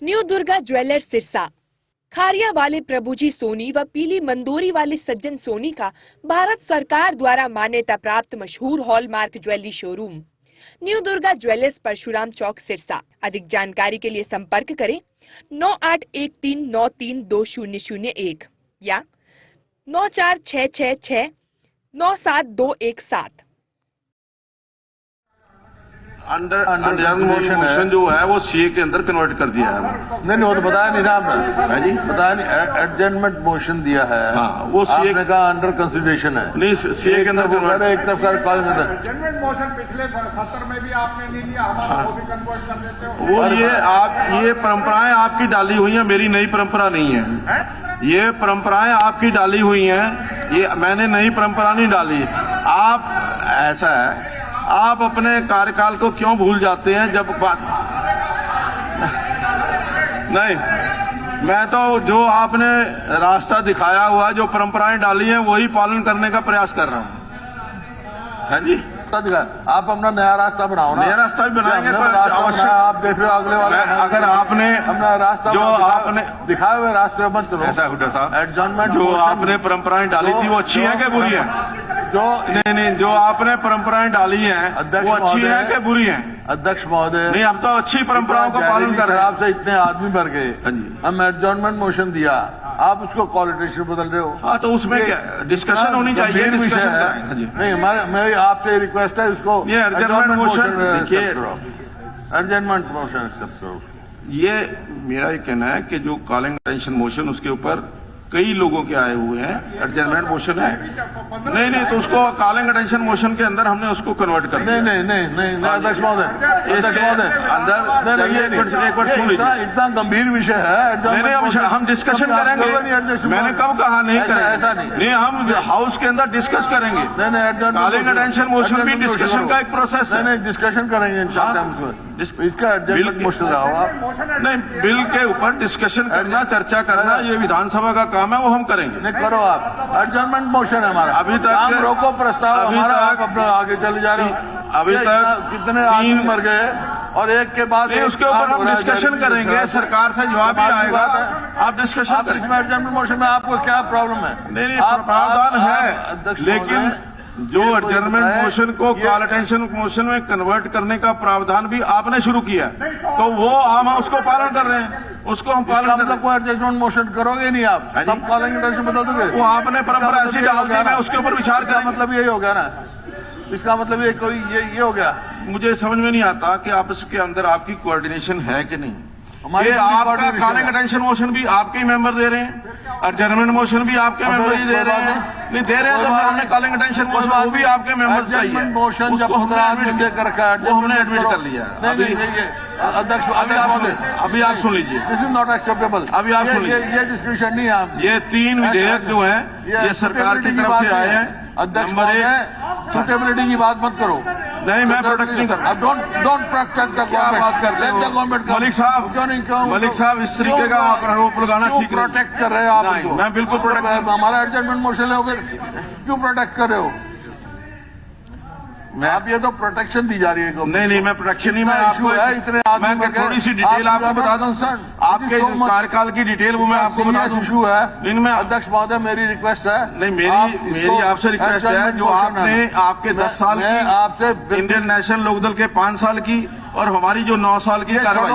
New Durga jewellers Sirsa. Khariya वाले प्रभुजी सोनी व पीली मंदोरी वाले सज्जन सोनी का भारत सरकार द्वारा मान्यता प्राप्त मशहूर hallmark jewellery showroom new Durga jewellers Parshuram Chowk Sirsa. अधिक जानकारी के लिए संपर्क करें 9813932001 या 9466697217। अंडर मोशन जो है वो सीए के अंदर कन्वर्ट कर दिया है। नहीं वो तो बताया नहीं ना आपने। है जी, बताया नहीं, एडजमेंट मोशन दिया है। हाँ, वो सीए आपने कहा अंडर कंसिडरेशन है। नहीं, सीए के अंदर कन्वर्ट, एक तरफ का कॉल में एडजमेंट मोशन पिछले 70 में भी आपने नहीं लिया, हमारा वो भी कन्वर्ट कर देते हो। वो ये परंपराएं आपकी डाली हुई हैं, मेरी नई परंपरा नहीं है। ये परंपराएं आपकी डाली हुई हैं, ये मैंने नई परंपरा नहीं डाली। आप ऐसा है, आप अपने कार्यकाल को क्यों भूल जाते हैं जब बात नहीं, मैं तो जो आपने रास्ता दिखाया हुआ, जो परंपराएं डाली हैं, वही पालन करने का प्रयास कर रहा हूं। है जी, आप अपना नया रास्ता बनाओ ना। नया रास्ता भी बनाएंगे तो अवश्य। आप देख रहे हो अगले वाले, अगर आपने अपना रास्ता जो आपने दिखाए हुए रास्ते मत चलो। ऐसा हुड्डा साहब, एडजमेंट जो आपने परंपराएं डाली थी वो अच्छी है कि बुरी है? नहीं, जो आपने परंपराएं डाली हैं वो अच्छी है कि बुरी है? अध्यक्ष महोदय, नहीं, हम तो अच्छी परंपराओं का पालन कर रहे हैं। आपसे इतने आदमी भर गए, हम एडजमेंट मोशन दिया, आप उसको क्वालिटेशन बदल रहे हो। हाँ, तो उसमें क्या डिस्कशन होनी चाहिए? डिस्कशन नहीं, मेरी आपसे रिक्वेस्ट है, उसको ये एडजमेंट मोशन देखिए, एडजमेंट मोशन एक्सेप्ट करो। ये मेरा ये कहना है कि जो कॉलिंग अटेंशन मोशन, उसके ऊपर कई लोगों के आए हुए हैं, एडजमेंट मोशन है। नहीं, तो उसको कॉलिंग अटेंशन मोशन के अंदर हमने उसको कन्वर्ट कर दिया। नहीं, अध्यक्ष महोदय, अंदर एक बार सुन लीजिए, इतना गंभीर विषय है। नहीं, हम डिस्कशन करेंगे। मैंने कब कहा नहीं करेंगे? ऐसा नहीं, हम हाउस के अंदर डिस्कस करेंगे। कॉलिंग अटेंशन मोशन भी डिस्कशन का एक प्रोसेस है। नहीं, डिस्कशन करेंगे इसका एडजमेंट मोशन आप नहीं, बिल के ऊपर डिस्कशन करना, चर्चा करना, ये विधानसभा का काम है, वो हम करेंगे। नहीं, करो आप। एडजमेंट मोशन है हमारा। अभी तक हम रोको प्रस्ताव हमारा, आप अपना आगे चले जा रहे हो। अभी तक कितने आदमी मर गए और एक के बाद उसके ऊपर हम डिस्कशन करेंगे, सरकार से जवाब भी आएगा। आप डिस्कशन आप इसमें एडजमेंट मोशन में आपको क्या प्रॉब्लम है? नहीं, प्रावधान है, लेकिन जो एडजमेंट मोशन को कॉल अटेंशन मोशन में कन्वर्ट करने का प्रावधान भी आपने शुरू किया, तो वो हम उसको पालन कर रहे हैं, उसको हम पालन कर रहे हैं। कोई एडजमेंट मोशन करोगे नहीं आप, तब कॉलिंग अटेंशन बदल दोगे। वो आपने परंपरा ऐसी डाल दी, मैं उसके ऊपर विचार का मतलब यही हो गया ना। इसका मतलब ये कोई ये हो गया। मुझे समझ में नहीं आता कि आपस के अंदर आपकी कोऑर्डिनेशन है कि नहीं। ये आपका कॉलिंग अटेंशन मोशन भी आपके मेंबर दे रहे हैं, एडजमेंट मोशन भी आपके मेंबर ही दे रहे हैं। नहीं दे रहे हैं तो हमने कॉलिंग अटेंशन मोशन वो भी आपके मेंबर्स का ही है। उसको हमने एडमिट कर लिया। अध्यक्ष, अभी आप सुन लीजिए, दिस इज नॉट एक्सेप्टेबल। अभी आप सुन लीजिए, ये डिस्कशन नहीं है। ये 3 विधेयक जो हैं ये सरकार की तरफ से आए हैं। अध्यक्ष महोदय, सुटेबिलिटी की बात मत करो। नहीं, मैं प्रोटेक्ट नहीं करता। Don't protect the government. बात करते हो मलिक साहब? मलिक साहब, इस तरीके का आरोप लगाना ठीक नहीं। प्रोटेक्ट कर रहे हो आप? मैं बिल्कुल प्रोटेक्ट। हमारा एडजमेंट मोशन है, फिर क्यों प्रोटेक्ट कर रहे हो? आप ये तो प्रोटेक्शन दी जा रही है। नहीं, मैं प्रोटेक्शन नहीं, मैं आपको इतने मैं थोड़ी सी डिटेल आपको बता दूं, आपके कार्यकाल की डिटेल वो मैं आपको बता दूं। इशू है इनमें अध्यक्ष महोदय, मेरी रिक्वेस्ट है। नहीं, मेरी आपसे रिक्वेस्ट है, जो आपने आपके 10 साल की आपसे इंडियन नेशनल लोकदल के 5 साल की और हमारी जो 9 साल की कार्रवाई,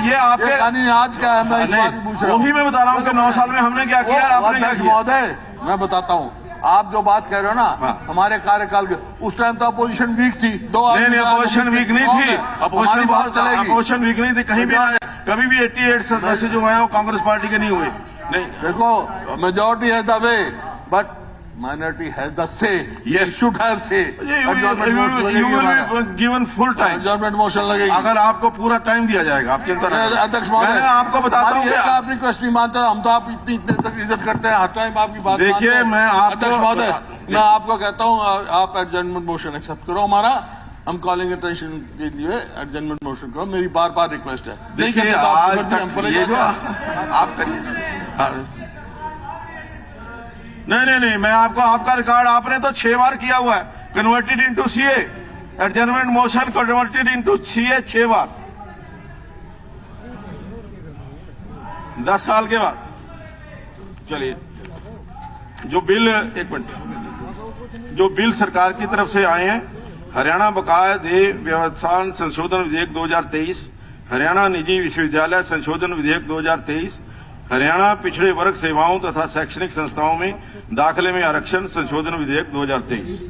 ये आपके आज का है, मैं वही मैं बता रहा हूँ कि 9 साल में हमने क्या किया। अध्यक्ष महोदय, मैं बताता हूँ, आप जो बात कह रहे हो ना, हमारे कार्यकाल के उस टाइम तो अपोजिशन वीक थी। नहीं, अपोजिशन वीक नहीं थी, अपोजिशन वीक नहीं थी कहीं भी। कभी भी 88 सदस्य जो है वो कांग्रेस पार्टी के नहीं हुए। नहीं, देखो, मेजोरिटी है द वे बट माइनॉरिटी है द से। ये शुड हैव से। Given full time adjournment motion लगेगी अगर आपको पूरा टाइम दिया जाएगा। आप चिंता नहीं। अध्यक्ष महोदय, मैं आपको बताता हूँ, आप रिक्वेस्ट नहीं मानते, हम तो आप इतनी तक इज्जत करते हैं, हर टाइम आपकी बात। देखिए, मैं अध्यक्ष महोदय, मैं आपको कहता हूँ, आप एडजमेंट मोशन एक्सेप्ट करो हमारा। हम कॉलिंग अटेंशन के लिए एडजमेंट मोशन करो, मेरी बार रिक्वेस्ट है। देखिए, आप करिए। नहीं, मैं आपको, आपका रिकॉर्ड आपने तो 6 बार किया हुआ है, converted into CA, adjournment motion converted into CA 6 बार। 10 साल के बाद चलिए जो बिल, एक मिनट, जो बिल सरकार की तरफ से आए हैं, हरियाणा बकाया देय व्यवस्थान संशोधन विधेयक 2023, हरियाणा निजी विश्वविद्यालय संशोधन विधेयक 2023, हरियाणा पिछड़े वर्ग सेवाओं तथा शैक्षणिक संस्थाओं में दाखिले में आरक्षण संशोधन विधेयक 2023।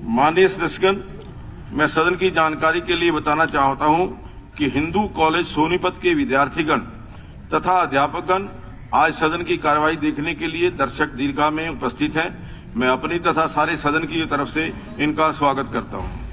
माननीय सदस्यगण, मैं सदन की जानकारी के लिए बताना चाहता हूं कि हिंदू कॉलेज सोनीपत के विद्यार्थीगण तथा अध्यापकगण आज सदन की कार्रवाई देखने के लिए दर्शक दीर्घा में उपस्थित हैं। मैं अपनी तथा सारे सदन की तरफ से इनका स्वागत करता हूं।